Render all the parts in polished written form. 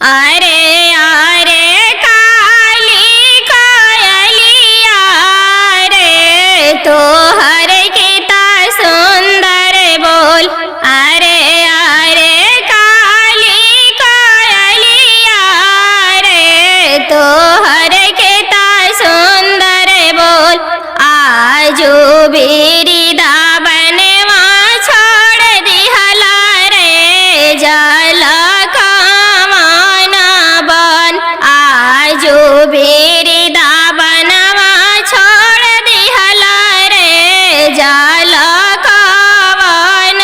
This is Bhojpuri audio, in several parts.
अरे अरे काली कोयलिया रे तोहर किता सुंदर बोल। अरे अरे काली कोयलिया रे तोहर किता सुंदर बोल। आजू बिरिदा बनवा छोड़ दिहला रे जल बिरिदा बनवा छोड़ दिहला रे जल कवन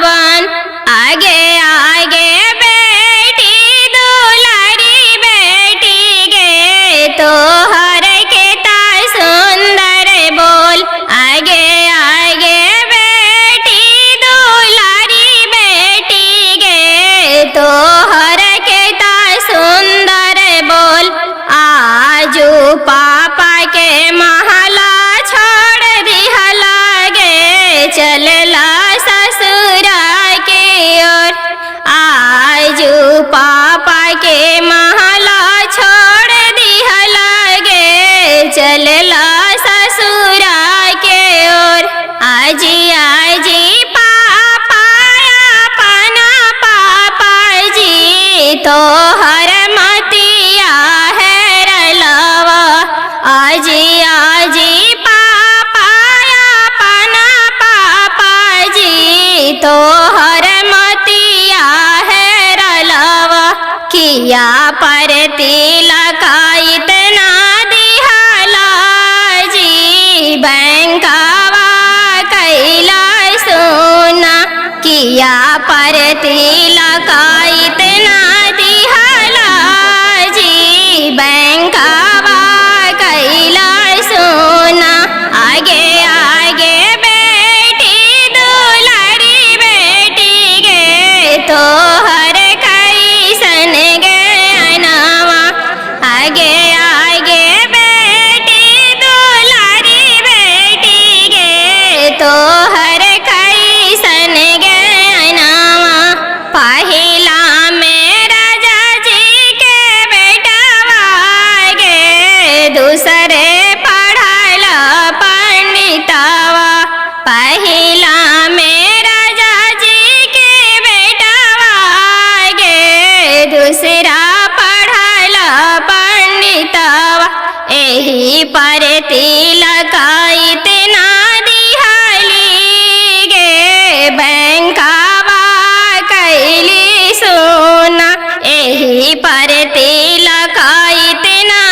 बन। आगे आगे बेटी दुलारी बेटी गे तोहर किता सुंदर बोल। आगे आगे बेटी दुलारी बेटी गे तोहर किता सुंदर बोल। आजू पापा के महला छोड़ दिहला गे चलला ससुरा के ओर। आजू पापा के महला छोड़ दिहला गे चलला ससुरा के ओर। आजी आजी पापा अपना पापा जी तोहर मतिया आजी आजी पापा अपना पापा जी तोहर मतिया है रलवा। किया पर तिलक इतना दिहला जी बैंकवा कैला सोना। किया पर तिलक इतना दिहला जी बैंकवा कैला सोना। आगे आगे बेटी दुलारी बेटी गे तोहर कैसन गे नवा। आगे आगे बेटी दुलारी बेटी गे तोहर कैसन गे नवा। पहिला में राजा जी के बेटवा गे दूसरे पंडितवा। पहिला में राजा जी के बेटवा गे दूसरा पढ़ला पंडितवा। एही पर तिलक इतना दिहली गे बैंकवा कैली सोना। एही पर तिलक इतना